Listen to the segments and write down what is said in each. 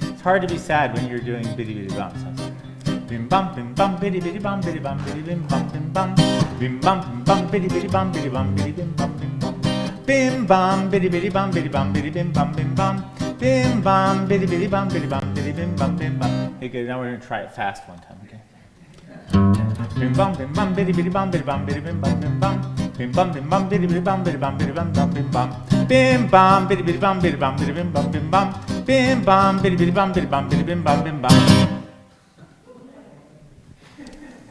It's hard to be sad when you're doing bitty bitty bumps. Bim bum bim bum bitty bitty bum bitty bum bitty bim bum bim bum bim bum bitty bitty bum bitty bum bitty bim bum bim bum bitty bitty bum bitty bum bitty bim bum bim bum bitty bitty bum bitty bum bitty bim bum bim bum. Okay, now we're gonna try it fast one time. Okay. Bim bum bitty bitty bum bitty bum bitty bim bum bim bum bim bum bitty bitty bum bitty bum bitty bum bum bim bum bim bum bitty bitty bum bitty bum bitty bim bum bim bum bim bum bitty bitty bum bitty bum bitty bim bum bim bum.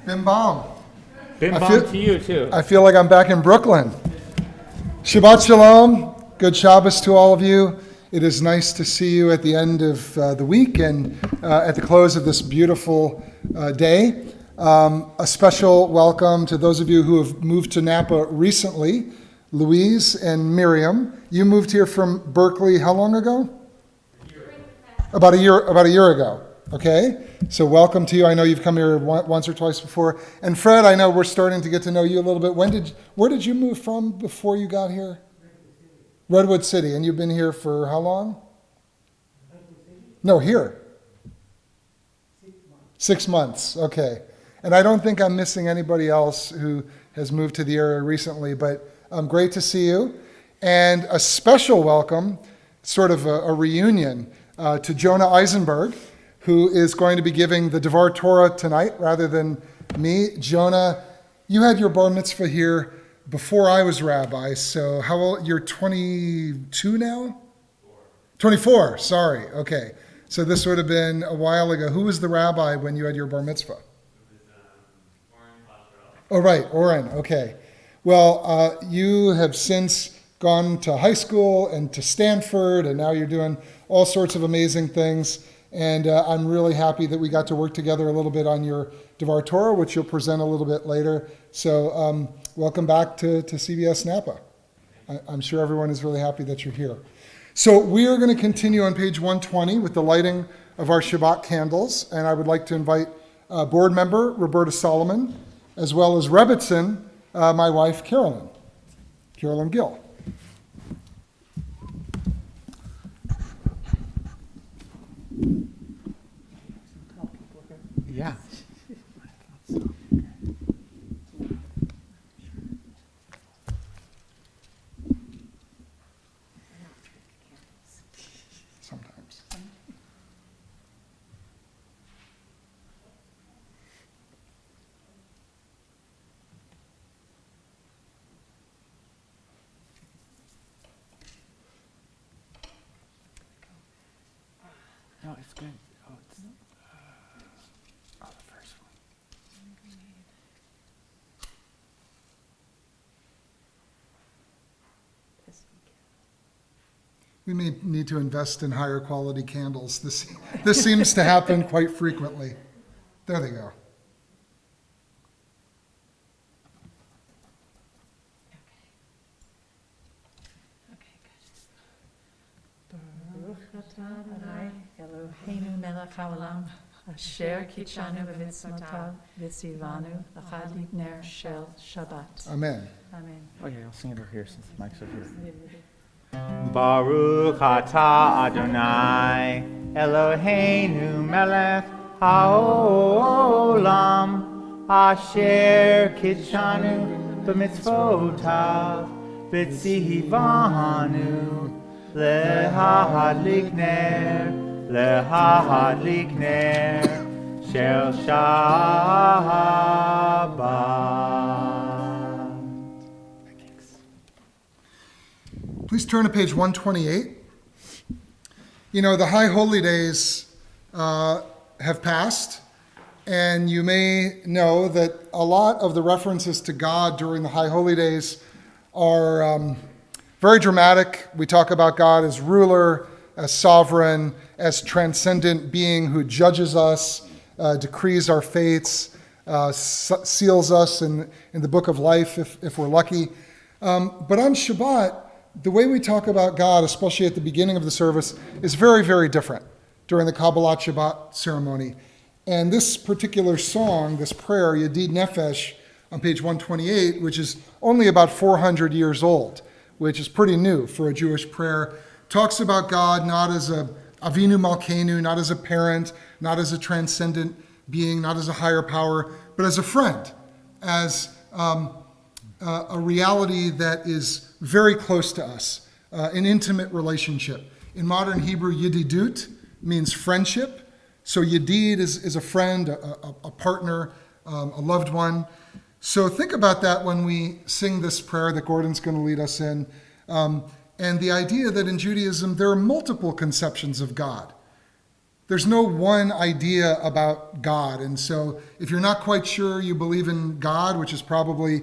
Bim bam. Bim bum to you too. I feel like I'm back in Brooklyn. Shabbat shalom. Good Shabbos to all of you. It is nice to see you at the end of the week and at the close of this beautiful day. A special welcome to those of you who have moved to Napa recently. Louise and Miriam, you moved here from Berkeley how long ago? About a year ago. Okay, so welcome to you. I know you've come here once or twice before. And Fred, I know we're starting to get to know you a little bit. Where did you move from before you got here? Redwood City. And you've been here for how long? No, here. 6 months. Okay. And I don't think I'm missing anybody else who has moved to the area recently, but great to see you. And a special welcome, sort of a reunion, to Jonah Eisenberg, who is going to be giving the Devar Torah tonight rather than me. Jonah, you had your bar mitzvah here before I was rabbi, so how old? You're 22 now? 24, sorry, okay. So this would have been a while ago. Who was the rabbi when you had your bar mitzvah? It was Oren. Oh, right, Oren, okay. Well, you have since gone to high school and to Stanford, and now you're doing all sorts of amazing things. And I'm really happy that we got to work together a little bit on your Devar Torah, which you'll present a little bit later. So welcome back to CBS Napa. I'm sure everyone is really happy that you're here. So we are going to continue on page 120 with the lighting of our Shabbat candles, and I would like to invite board member Roberta Solomon, as well as Rebbitzin, my wife Carolyn Gill. Yeah. Sometimes. No, it's good. Oh, it's the first one. We may need to invest in higher quality candles. This seems to happen quite frequently. There they go. Baruch atah Adonai Eloheinu melech haolam asher kitshanu b'mitzvotav v'tzivanu l'chadlik ner shel Shabbat. Amen. Amen. Oh yeah, I'll sing it over here since the mic's over here. Baruch atah Adonai Eloheinu melech haolam asher kitshanu b'mitzvotav v'tzivanu lehadlik ner shel Shabbat. Please turn to page 128. You know, the High Holy Days have passed, and you may know that a lot of the references to God during the High Holy Days are very dramatic. We talk about God as ruler, as sovereign, as transcendent being who judges us, decrees our fates, seals us in the book of life if we're lucky. But on Shabbat, the way we talk about God, especially at the beginning of the service, is very, very different during the Kabbalat Shabbat ceremony. And this particular song, this prayer, Yedid Nefesh, on page 128, which is only about 400 years old, which is pretty new for a Jewish prayer, talks about God not as a Avinu Malkeinu, not as a parent, not as a transcendent being, not as a higher power, but as a friend, as a reality that is very close to us, an intimate relationship. In modern Hebrew, Yedidut means friendship. So Yedid is a friend, a partner, a loved one. So think about that when we sing this prayer that Gordon's going to lead us in. And the idea that in Judaism, there are multiple conceptions of God. There's no one idea about God. And so if you're not quite sure you believe in God, which is probably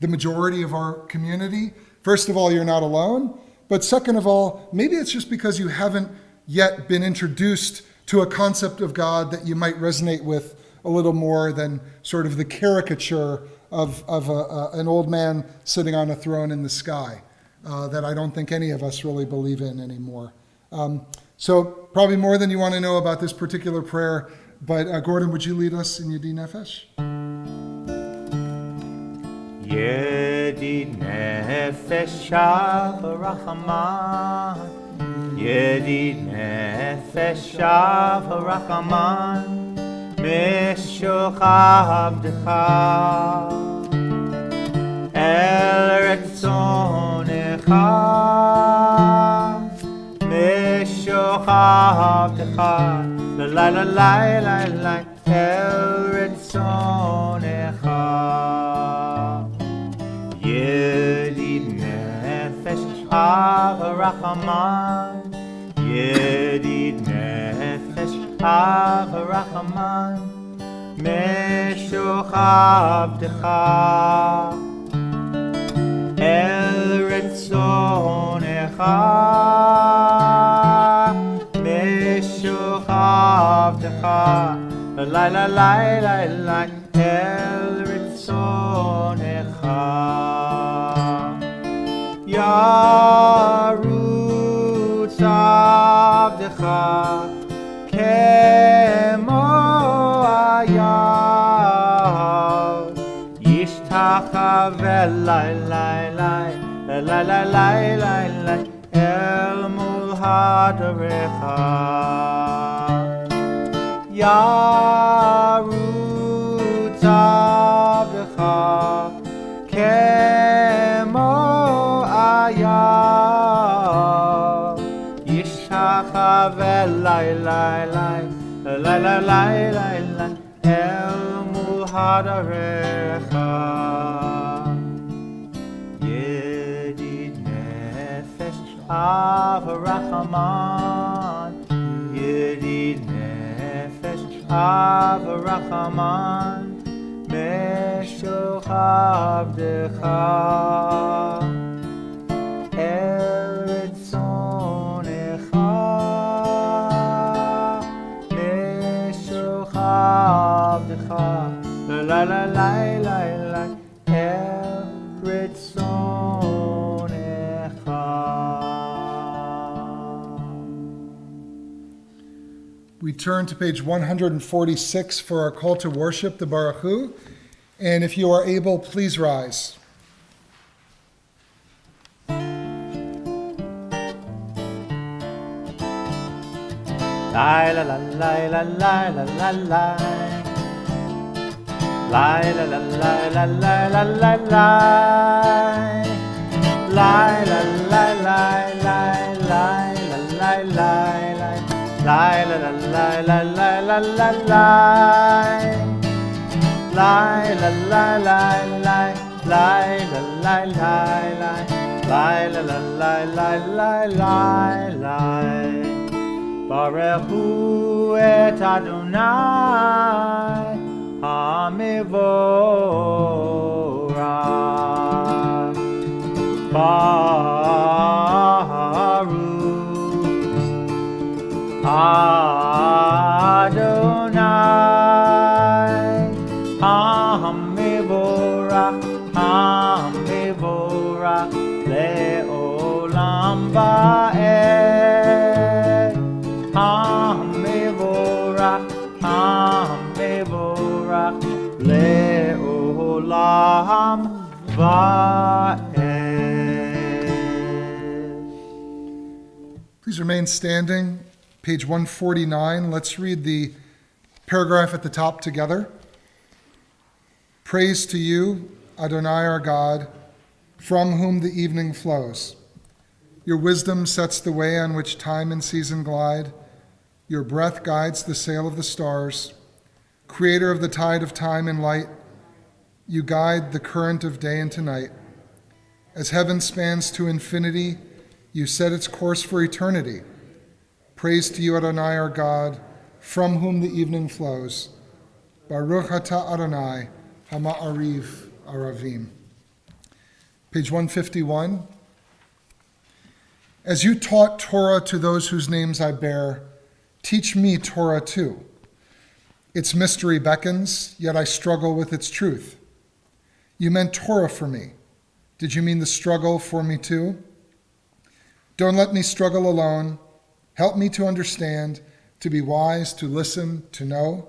the majority of our community, first of all, you're not alone. But second of all, maybe it's just because you haven't yet been introduced to a concept of God that you might resonate with a little more than sort of the caricature of an old man sitting on a throne in the sky that I don't think any of us really believe in anymore. So probably more than you want to know about this particular prayer, but Gordon, would you lead us in Yedid Nefesh? Yedid Nefesh Rachaman, Yedid Nefesh Rachaman, Mishul Chavdecha, El Retzonecha, Mishul Chavdecha, La la la la la, El Retzonecha. Yedid Nefesh Rachaman, Yedid Nefesh Rachaman, Mishul Chavdecha, El Retzonecha, Mishul Chavdecha, La la la la la, El Retzonecha. Yarutz Avdecha Shachavelai lai lai lai lai lai lai lai El mul hadarecha Yarut avdecha Kemo ayah Yishachavelai lai lai lai lai lai lai lai El mul hadarecha Yedid nefesh avarachaman Yedid nefesh avarachaman Meshoch avdecha Eretz zonecha Meshoch avdecha La la la la la Eretz zonecha. We turn to page 146 for our call to worship, the Baruch Hu. And if you are able, please rise. La la la la la la la la la La la la la la la la la la La la la la la la la la La la la la la la la la la La la la la la la la la La la la la la la la Baruch Hu et Adonai HaMevorach Baruch Adonai HaMevorach HaMevorach Le'olam Va'ed HaMevorach HaMevorach Le'olam Va'ed. Please remain standing. Page 149. Let's read the paragraph at the top together. Praise to you, Adonai our God, from whom the evening flows. Your wisdom sets the way on which time and season glide. Your breath guides the sail of the stars. Creator of the tide of time and light, you guide the current of day into night. As heaven spans to infinity, you set its course for eternity. Praise to you, Adonai our God, from whom the evening flows. Baruch atah Adonai, Hama'ariv Aravim. Page 151. As you taught Torah to those whose names I bear, teach me Torah too. Its mystery beckons, yet I struggle with its truth. You meant Torah for me. Did you mean the struggle for me too? Don't let me struggle alone. Help me to understand, to be wise, to listen, to know.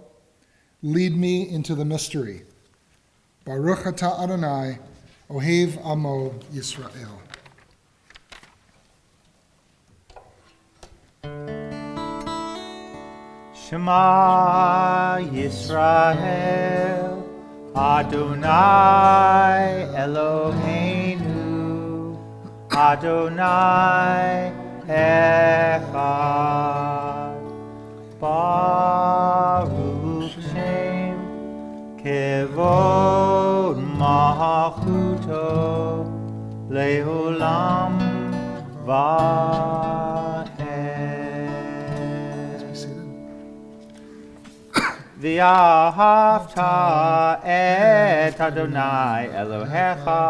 Lead me into the mystery. Baruch atah Adonai, Ohev Amo Yisrael. Shema Yisrael, Adonai Eloheinu, Adonai Echad. Baruch Shem Kevod Malchuto Leolam Va'ed. V'ahavta et Adonai Elohecha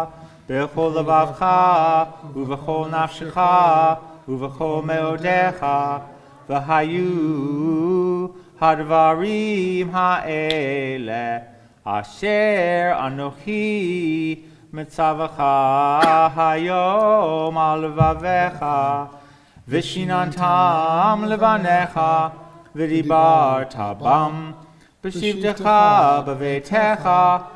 b'chol levavcha u'v'chol nafshecha u'v'chol meodecha v'hayu hadvarim ha'ele asher anochi mitzavacha hayom al levavecha v'shinantam levanecha v'dibarta bam B'shivtecha b'veitecha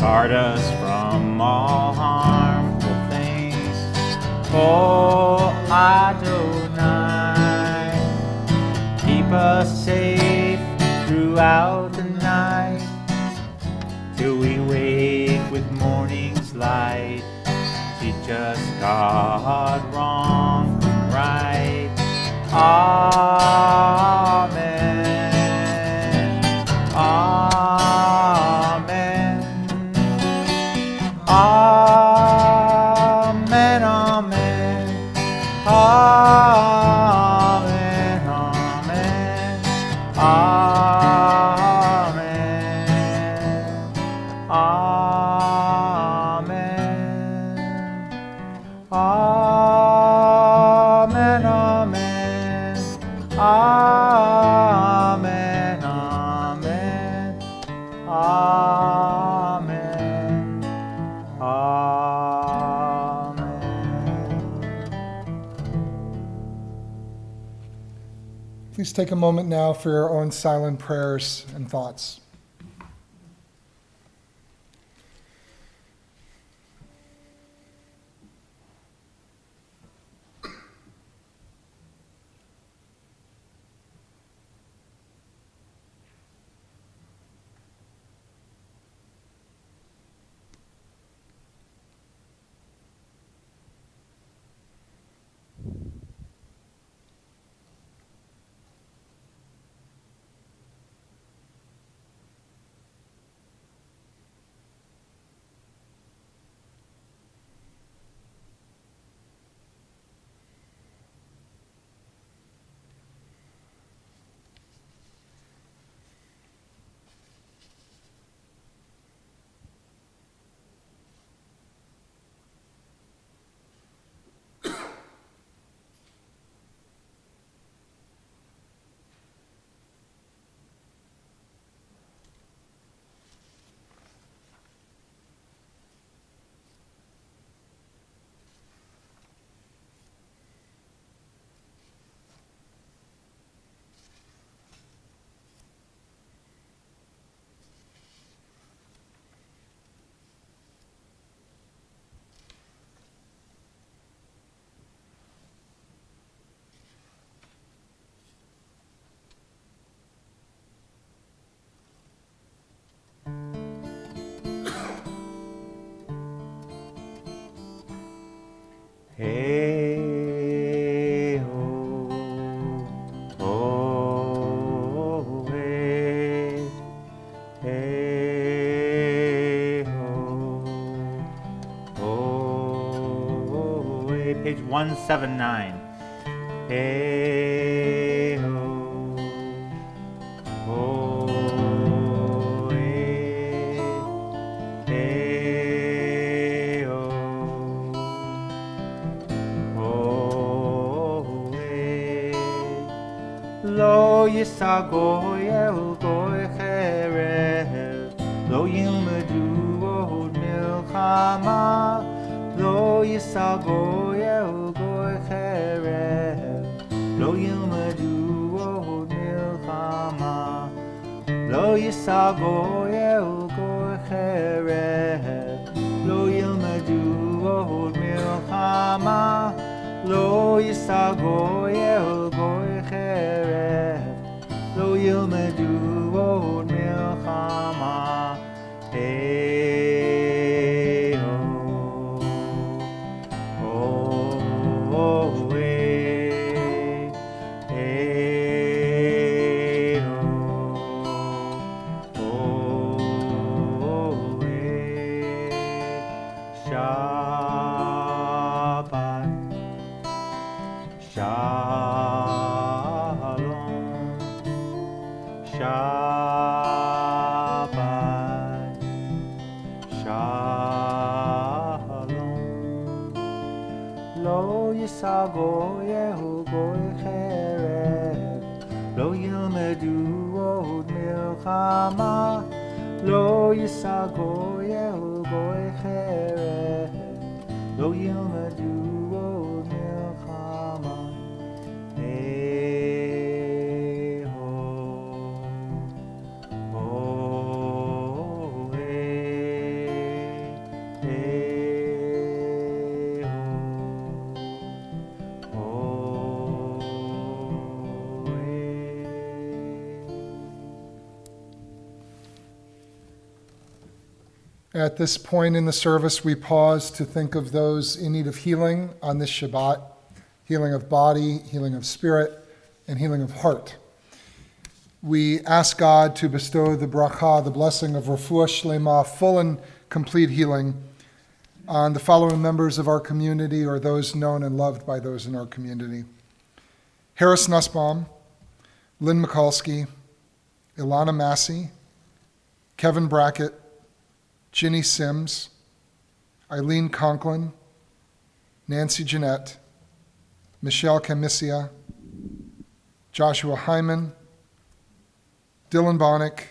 Guard us from all harmful things, O Adonai. Keep us safe throughout the night, till we wake with morning's light. Teach us, God, wrong from right. Amen. Amen. Amen. Amen. Amen. Amen. Amen. Amen. Amen. Amen. Amen. Amen. Please take a moment now for your own silent prayers and thoughts. Hey ho, oh hey, hey ho, oh hey. Page 179. Hey ho, oh hey, hey ho. Lo yisagoyel goy cherev, lo yilmedu od milchama. Lo yisagoyel goy cherev, lo yilmedu od milchama. Lo yisagoyel goy cherev, lo yilmedu od milchama. Lo yisagoyel goy cherev, lo yilmedu od milchama. Hey ho, oh hey, hey ho, oh hey. Shabbat. Shalom, Shabbat, Shalom. Lo yisagoyehu goy cherev, lo yilmedu od milchama. Lo yisagoyehu goy cherev, lo yilmedu od milchama. Hey ho, oh hey, At this point in the service, we pause to think of those in need of healing on this Shabbat, healing of body, healing of spirit, and healing of heart. We ask God to bestow the bracha, the blessing of refuah shlema, full and complete healing, on the following members of our community or those known and loved by those in our community: Harris Nussbaum, Lynn Mikulski, Ilana Massey, Kevin Brackett, Ginny Sims, Eileen Conklin, Nancy Jeanette, Michelle Camissia, Joshua Hyman, Dylan Bonnick,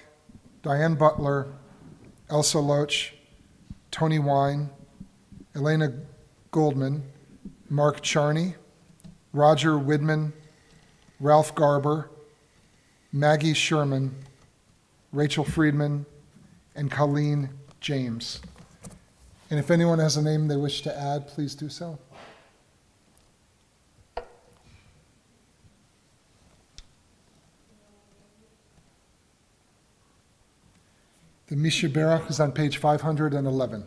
Diane Butler, Elsa Loach, Tony Wine, Elena Goldman, Mark Charney, Roger Widman, Ralph Garber, Maggie Sherman, Rachel Friedman, and Colleen James. And if anyone has a name they wish to add, please do so. The Misha Berach is on page 511.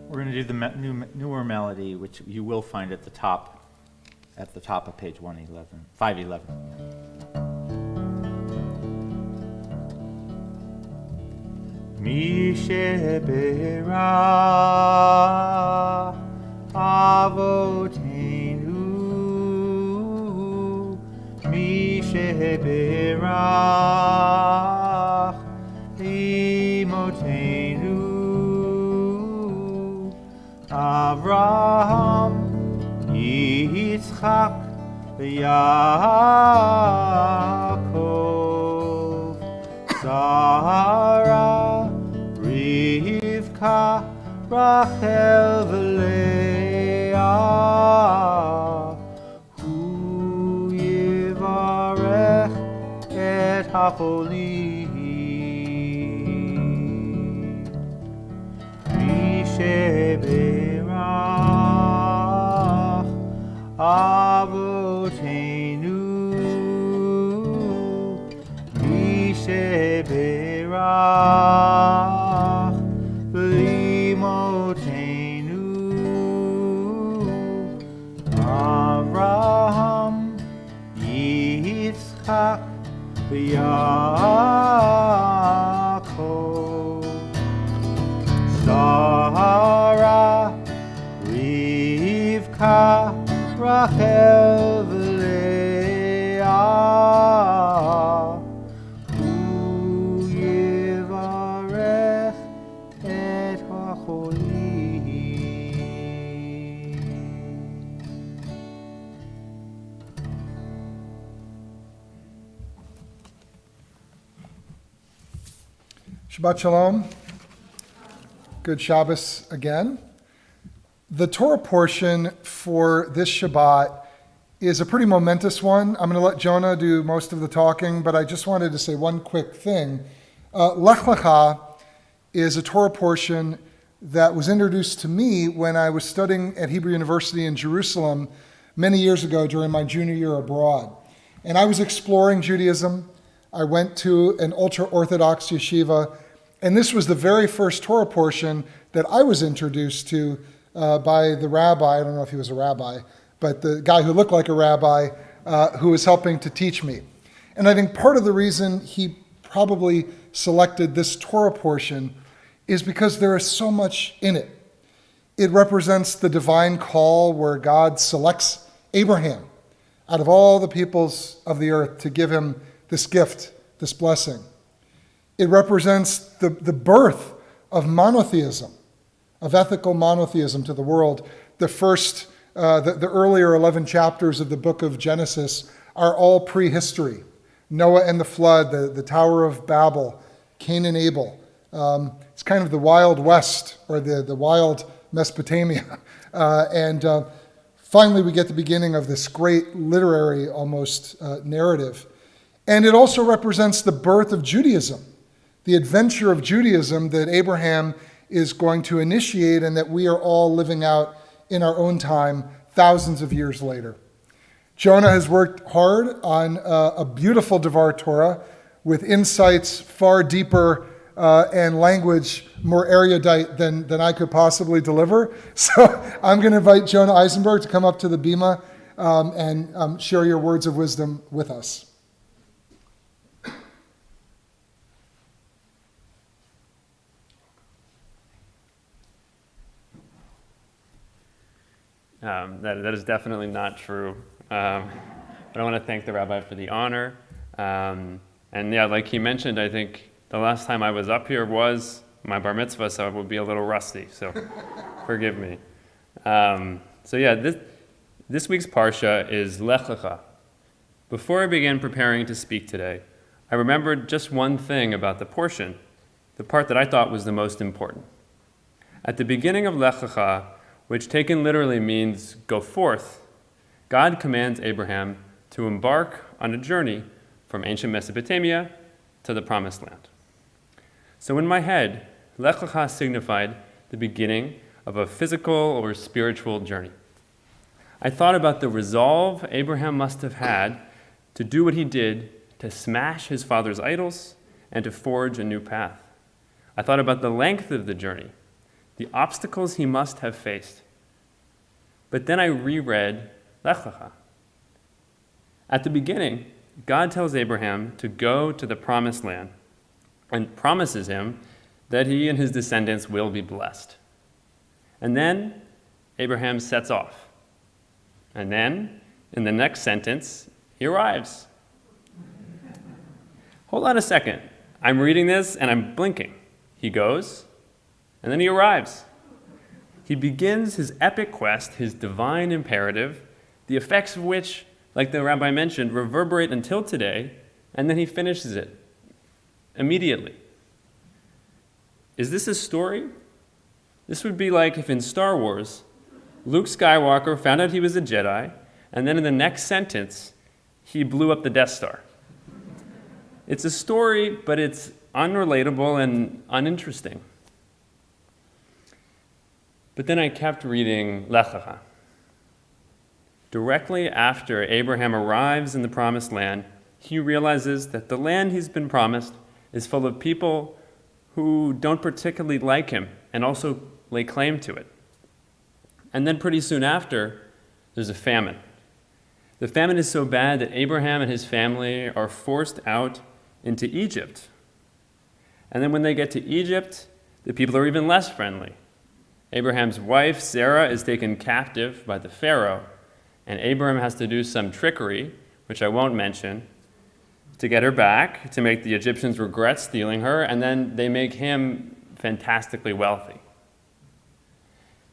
We're going to do the newer melody, which you will find at the top of page 511. Mi sheberach avotenu, mi sheberach imotenu, Avraham, Yitzchak, Yaakov, Sarah, Rivka, Rachel, v'Leah, Hu yivarech et hacholim, Sheberach avotenu, Sheberach v'imotenu, Avraham, Yitzchak, v'Yaakov, Sarah, Rivka, Rachel, v'Leah, Hu yivarech et hacholim. Shabbat Shalom. Good Shabbos again. The Torah portion for this Shabbat is a pretty momentous one. I'm going to let Jonah do most of the talking, but I just wanted to say one quick thing. Lech Lecha is a Torah portion that was introduced to me when I was studying at Hebrew University in Jerusalem many years ago during my junior year abroad. And I was exploring Judaism. I went to an ultra-Orthodox yeshiva, and this was the very first Torah portion that I was introduced to by the rabbi. I don't know if he was a rabbi, but the guy who looked like a rabbi who was helping to teach me. And I think part of the reason he probably selected this Torah portion is because there is so much in it. It represents the divine call where God selects Abraham out of all the peoples of the earth to give him this gift, this blessing. It represents the birth of monotheism, of ethical monotheism to the world. The earlier 11 chapters of the book of Genesis are all prehistory. Noah and the flood, the Tower of Babel, Cain and Abel. It's kind of the Wild West, or the wild Mesopotamia. And finally we get the beginning of this great literary almost narrative. And it also represents the birth of Judaism, the adventure of Judaism that Abraham is going to initiate and that we are all living out in our own time thousands of years later. Jonah has worked hard on a beautiful Devar Torah with insights far deeper and language more erudite than I could possibly deliver. So I'm going to invite Jonah Eisenberg to come up to the bima and share your words of wisdom with us. That is definitely not true. But I want to thank the rabbi for the honor. And yeah, like he mentioned, I think the last time I was up here was my bar mitzvah, so I would be a little rusty, so forgive me. So yeah, this week's parsha is Lech Lecha. Before I began preparing to speak today, I remembered just one thing about the portion, the part that I thought was the most important. At the beginning of Lech Lecha, which taken literally means go forth, God commands Abraham to embark on a journey from ancient Mesopotamia to the Promised Land. So in my head, Lech Lecha signified the beginning of a physical or spiritual journey. I thought about the resolve Abraham must have had to do what he did to smash his father's idols and to forge a new path. I thought about the length of the journey, the obstacles he must have faced. But then I reread Lech Lecha. At the beginning, God tells Abraham to go to the Promised Land and promises him that he and his descendants will be blessed. And then Abraham sets off. And then, in the next sentence, he arrives. Hold on a second. I'm reading this and I'm blinking. He goes, and then he arrives. He begins his epic quest, his divine imperative, the effects of which, like the rabbi mentioned, reverberate until today, and then he finishes it immediately. Is this a story? This would be like if in Star Wars, Luke Skywalker found out he was a Jedi, and then in the next sentence, he blew up the Death Star. It's a story, but it's unrelatable and uninteresting. But then I kept reading Lech Lecha. Directly after Abraham arrives in the Promised Land, he realizes that the land he's been promised is full of people who don't particularly like him and also lay claim to it. And then pretty soon after, there's a famine. The famine is so bad that Abraham and his family are forced out into Egypt. And then when they get to Egypt, the people are even less friendly. Abraham's wife, Sarah, is taken captive by the Pharaoh, and Abraham has to do some trickery, which I won't mention, to get her back, to make the Egyptians regret stealing her, and then they make him fantastically wealthy.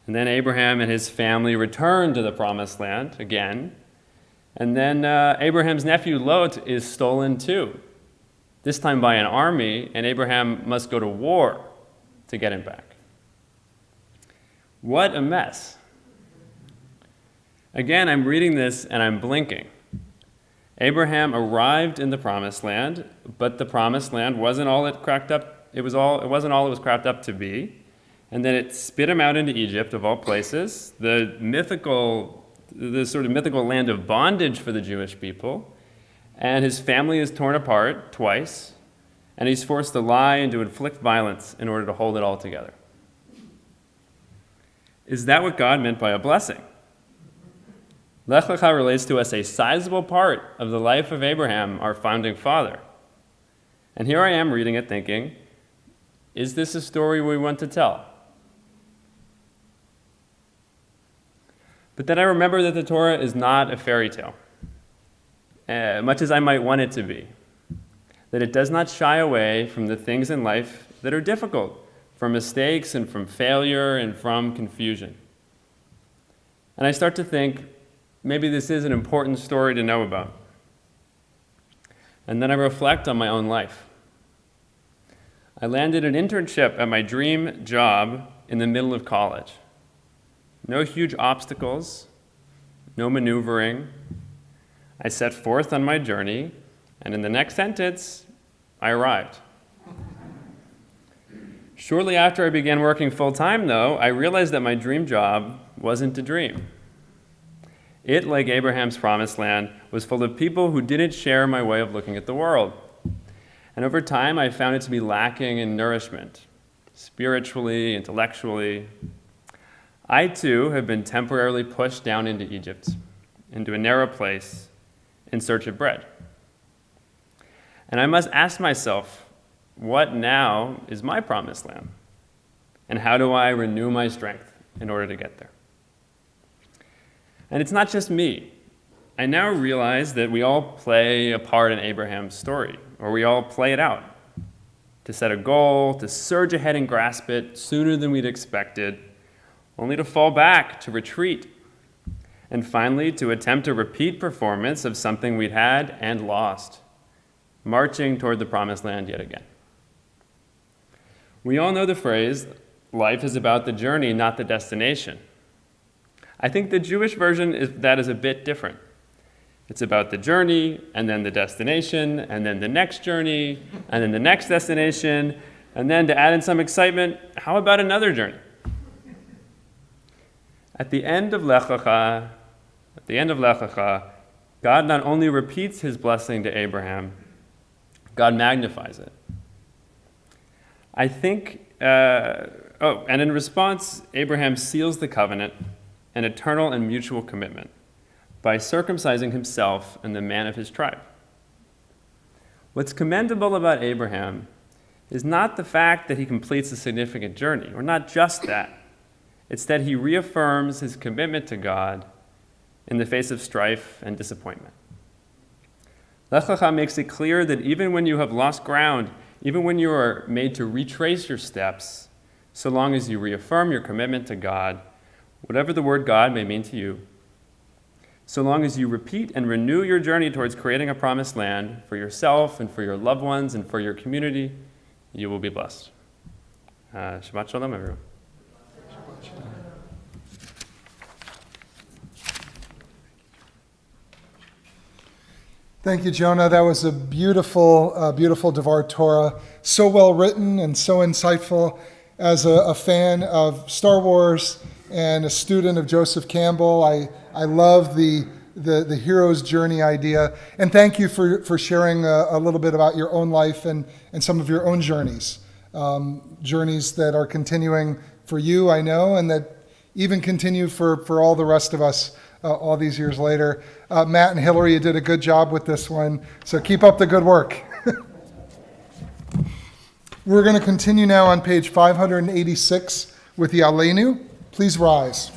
And then Abraham and his family return to the Promised Land again, and then Abraham's nephew Lot is stolen too, this time by an army, and Abraham must go to war to get him back. What a mess. Again, I'm reading this and I'm blinking. Abraham arrived in the Promised Land, but the Promised Land wasn't all it cracked up. It wasn't all it was cracked up to be. And then it spit him out into Egypt, of all places, the sort of mythical land of bondage for the Jewish people. And his family is torn apart twice, and he's forced to lie and to inflict violence in order to hold it all together. Is that what God meant by a blessing? Lech Lecha relates to us a sizable part of the life of Abraham, our founding father. And here I am reading it thinking, is this a story we want to tell? But then I remember that the Torah is not a fairy tale, much as I might want it to be. That it does not shy away from the things in life that are difficult, from mistakes and from failure and from confusion. And I start to think, maybe this is an important story to know about. And then I reflect on my own life. I landed an internship at my dream job in the middle of college. No huge obstacles, no maneuvering. I set forth on my journey, and in the next sentence, I arrived. Shortly after I began working full-time, though, I realized that my dream job wasn't a dream. It, like Abraham's promised land, was full of people who didn't share my way of looking at the world. And over time, I found it to be lacking in nourishment, spiritually, intellectually. I, too, have been temporarily pushed down into Egypt, into a narrow place, in search of bread. And I must ask myself, what now is my promised land? And how do I renew my strength in order to get there? And it's not just me. I now realize that we all play a part in Abraham's story, or we all play it out. To set a goal, to surge ahead and grasp it sooner than we'd expected, only to fall back, to retreat, and finally to attempt a repeat performance of something we'd had and lost, marching toward the promised land yet again. We all know the phrase, life is about the journey, not the destination. I think the Jewish version is a bit different. It's about the journey, and then the destination, and then the next journey, and then the next destination, and then to add in some excitement, how about another journey? At the end of Lech Lecha, God not only repeats his blessing to Abraham, God magnifies it. I think, and in response, Abraham seals the covenant, an eternal and mutual commitment, by circumcising himself and the man of his tribe. What's commendable about Abraham is not the fact that he completes a significant journey, or not just that. It's that he reaffirms his commitment to God in the face of strife and disappointment. Lech Lecha makes it clear that even when you have lost ground, even when you are made to retrace your steps, so long as you reaffirm your commitment to God, whatever the word God may mean to you, so long as you repeat and renew your journey towards creating a promised land for yourself and for your loved ones and for your community, you will be blessed. Shabbat Shalom, everyone. Thank you, Jonah. That was a beautiful, beautiful Devar Torah. So well written and so insightful. As a fan of Star Wars and a student of Joseph Campbell, I love the hero's journey idea. And thank you for sharing a little bit about your own life and some of your own journeys. Journeys that are continuing for you, I know, and that even continue for all the rest of us all these years later. Matt and Hillary, you did a good job with this one, so keep up the good work. We're going to continue now on page 586 with the Aleinu. Please rise.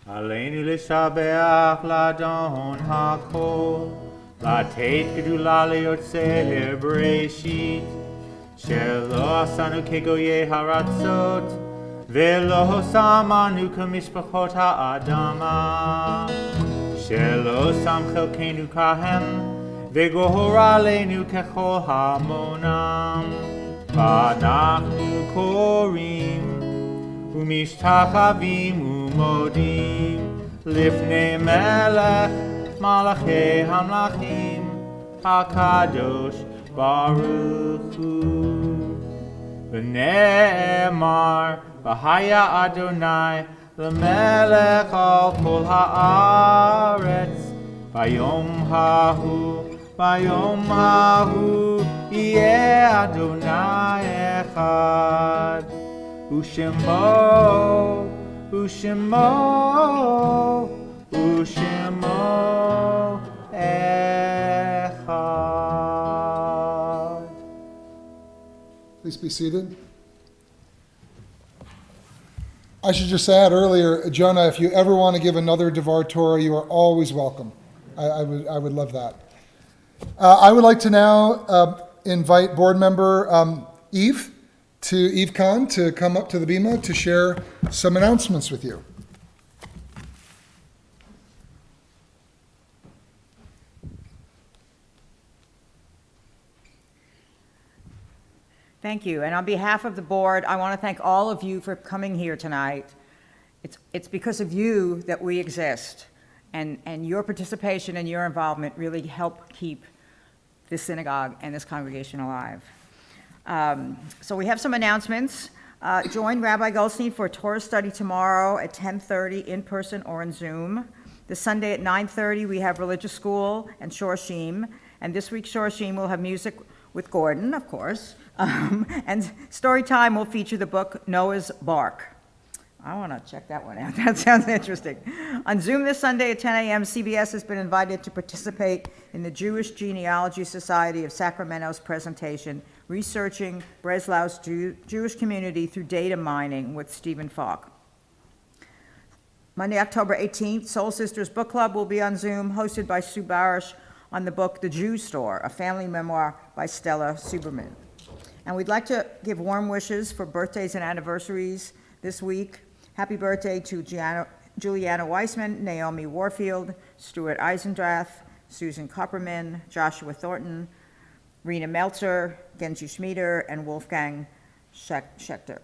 עלינו לשבח לאדון הכל, לתת גדולה ליוצר בראשית, שלא עשנו כגויי הארצות, ולא שמנו כמשפחות האדמה, שלא שם חלקנו כהם, וגורר עלינו ככל המונם, ואנחנו קוראים ומשתחווים ומודים לפני מלך מלכי המלכים הקדוש ברוך הוא. ונאמר והיה אדוני למלך על כל הארץ ביום ההוא יהיה אדוני אחד ושמו echad. Please be seated. I should just add earlier, Jonah, if you ever want to give another Devar Torah, you are always welcome. I would love that. I would like to now invite board member Eve Khan to come up to the bima to share some announcements with you. Thank you. And on behalf of the board, I want to thank all of you for coming here tonight. It's because of you that we exist, and your participation and your involvement really help keep this synagogue and this congregation alive. So we have some announcements. Join Rabbi Goldstein for a Torah study tomorrow at 10:30 in person or on Zoom. This Sunday at 9:30 we have religious school and Shorashim, and this week's Shorashim will have music with Gordon, of course, and story time will feature the book Noah's Bark. I want to check that one out. That sounds interesting. On Zoom this Sunday at 10 a.m., CBS has been invited to participate in the Jewish Genealogy Society of Sacramento's presentation, Researching Breslau's Jewish Community Through Data Mining with Stephen Falk. Monday, October 18th, Soul Sisters Book Club will be on Zoom, hosted by Sue Barish on the book The Jew Store, a family memoir by Stella Superman. And we'd like to give warm wishes for birthdays and anniversaries this week. Happy birthday to Juliana Weissman, Naomi Warfield, Stuart Eisendrath, Susan Kupperman, Joshua Thornton, Rena Meltzer, Genji Schmieder, and Wolfgang Schechter.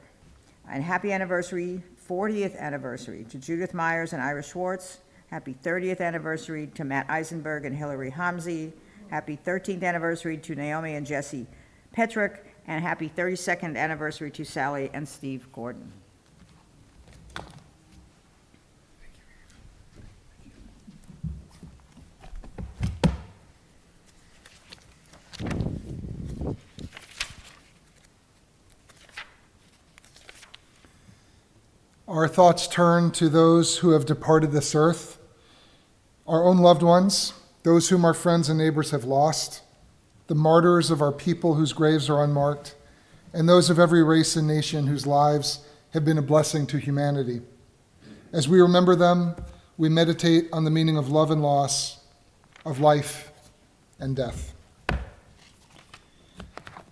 And happy anniversary, 40th anniversary to Judith Myers and Ira Schwartz. Happy 30th anniversary to Matt Eisenberg and Hillary Hamzi. Happy 13th anniversary to Naomi and Jesse Petrick. And happy 32nd anniversary to Sally and Steve Gordon. Our thoughts turn to those who have departed this earth, our own loved ones, those whom our friends and neighbors have lost, the martyrs of our people whose graves are unmarked, and those of every race and nation whose lives have been a blessing to humanity. As we remember them, we meditate on the meaning of love and loss, of life and death.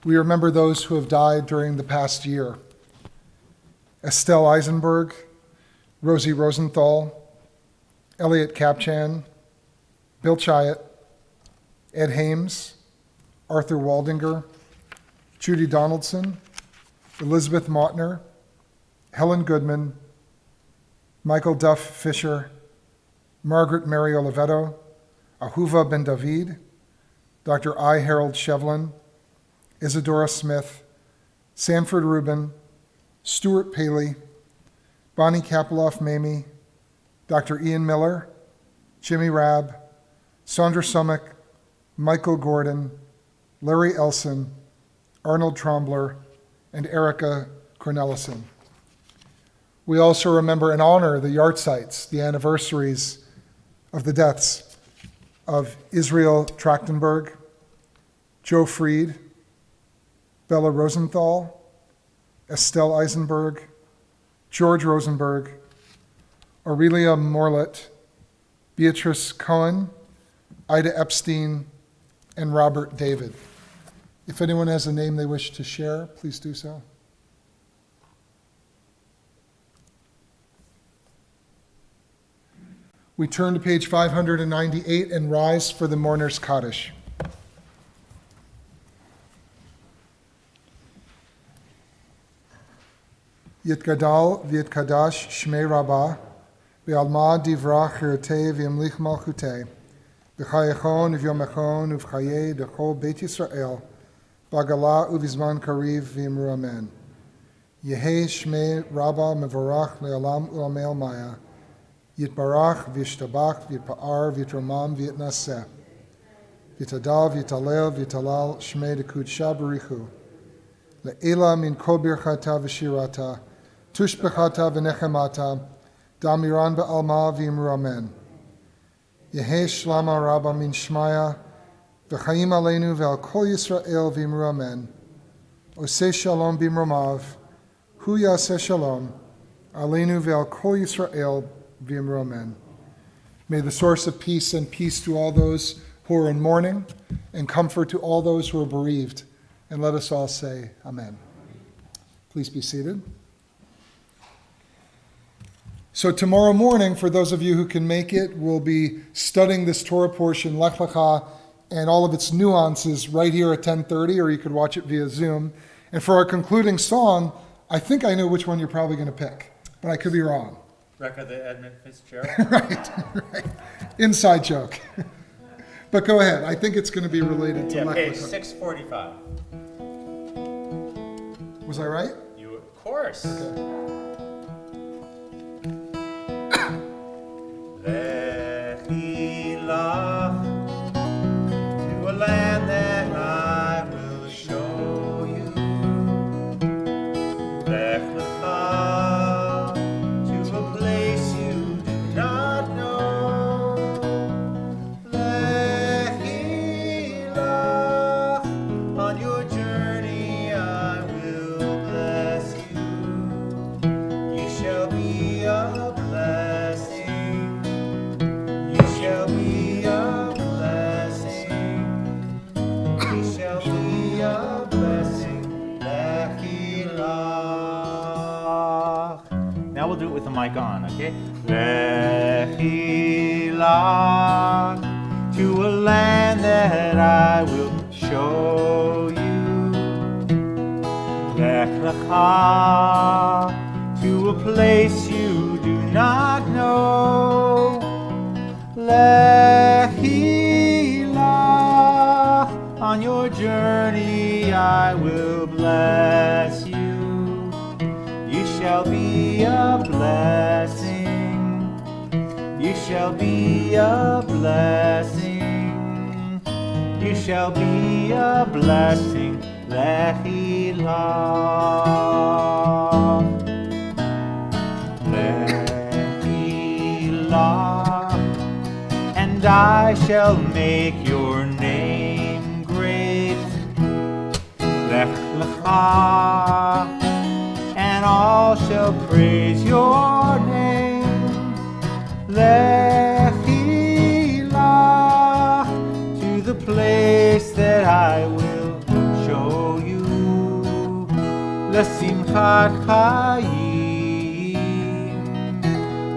We remember those who have died during the past year. Estelle Eisenberg, Rosie Rosenthal, Elliot Kapchan, Bill Chiat, Ed Hames, Arthur Waldinger, Judy Donaldson, Elizabeth Mautner, Helen Goodman, Michael Duff Fisher, Margaret Mary Oliveto, Ahuva Ben David, Dr. I. Harold Shevlin, Isadora Smith, Sanford Rubin, Stuart Paley, Bonnie Kapeloff Mamie, Dr. Ian Miller, Jimmy Rabb, Sandra Sumick, Michael Gordon, Larry Elson, Arnold Trombler, and Erica Cornelison. We also remember and honor the yahrzeits, the anniversaries of the deaths of Israel Trachtenberg, Joe Fried, Bella Rosenthal, Estelle Eisenberg, George Rosenberg, Aurelia Morlett, Beatrice Cohen, Ida Epstein, and Robert David. If anyone has a name they wish to share, please do so. We turn to page 598 and rise for the mourner's Kaddish. Yitgadal v'yitkadash shmei rabbah, v'alma divra chirtei v'yamlich malchutei, v'chayechon v'yomechon uv'chayei dechol Beit Yisrael, b'agala uv'izman kariv v'yimru amen. Yehei shmei rabbah mevorach le'alam u'amei maya, yitbarach v'yishtabach v'yitpa'ar v'yitromam v'yitnaseh, v'yitadal v'yitalel v'yitalal shmei dekudsha b'richu, le'ela min kol birchata v'shirata, tushbechata v'nechemata, damiran ba'alma v'imru amen. Yehei shlama rabba min shmaya, v'chaim aleinu ve'al kol Yisrael v'imru amen. Oseh shalom b'imromav, hu yaseh shalom, aleinu ve'al kol Yisrael v'imru amen. May the source of peace send peace to all those who are in mourning, and comfort to all those who are bereaved. And let us all say amen. Please be seated. So tomorrow morning, for those of you who can make it, we'll be studying this Torah portion, Lech Lecha, and all of its nuances right here at 10:30, or you could watch it via Zoom. And for our concluding song, I think I know which one you're probably going to pick, but I could be wrong. Record the Edmund Fitzgerald. Right. Inside joke. But go ahead. I think it's going to be related to Yeah, Lech page Lecha. 645. Was I right? You, of course. Lechi lach to a land that I will show you. Lech lecha to a place you do not know. Lechi lach on your journey I will bless you. You shall be a blessing. You shall be a blessing. You shall be a blessing. Lechi lach. Now we'll do it with the mic on, okay? Lechi lach to a land that I will show you. Lech lecha to a place you do not know. Lechi lach on your journey I will bless you. You shall be a blessing. You shall be a blessing. You shall be a blessing. Lechi lach. Lechi lach. And I shall make your name great. Lech lecha. And all shall praise your name. Lechi lach to the place that I will show you. L'simchat chayim,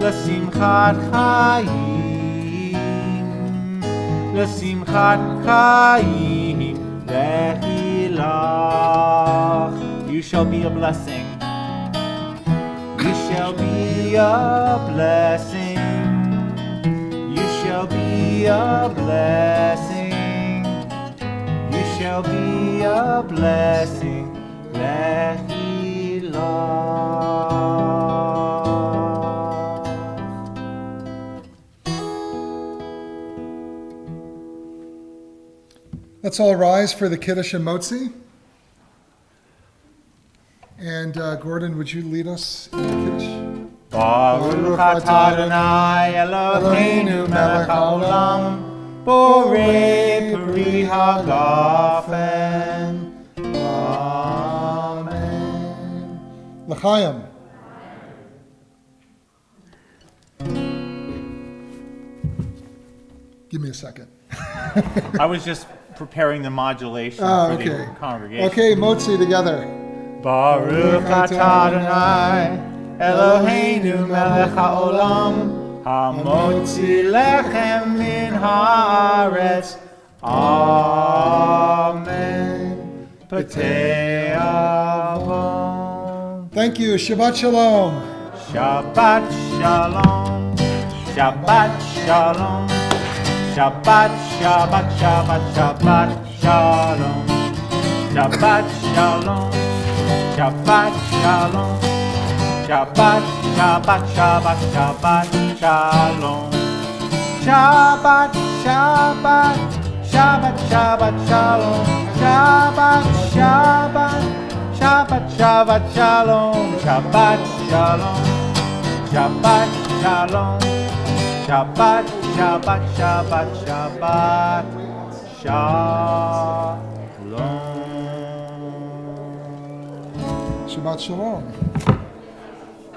l'simchat chayim, l'simchat chayim. Lechi lach. You shall be a blessing. You shall be a blessing. You shall be a blessing. You shall be a blessing. Lechi lach. Let's all rise for the Kiddush and Motzi. And Gordon, would you lead us in the Kiddush? Baruch atah Adonai Eloheinu melech haolam, borei peri hagafen. Amen. L'chaim. Give me a second. I was just preparing the modulation Oh, for okay. the congregation. Okay, Motzi together. Baruch atah Adonai Eloheinu melech haolam, hamotzi lechem min haaretz. Amen. Patei avon. Thank you. Shabbat Shalom. Shabbat shalom. Shabbat shalom. Shabbat, Shabbat, Shabbat, Shabbat shalom. Shabbat shalom. Shabbat shalom. Shabbat, Shabbat, Shabbat, Shabbat shalom. Shabbat, Shabbat, Shabbat, Shabbat shalom. Shabbat, Shabbat, Shabbat, Shabbat shalom. Shabbat shalom. Shabbat shalom. Shabbat, Shabbat, Shabbat, Shabbat shalom. Shabbat Shalom.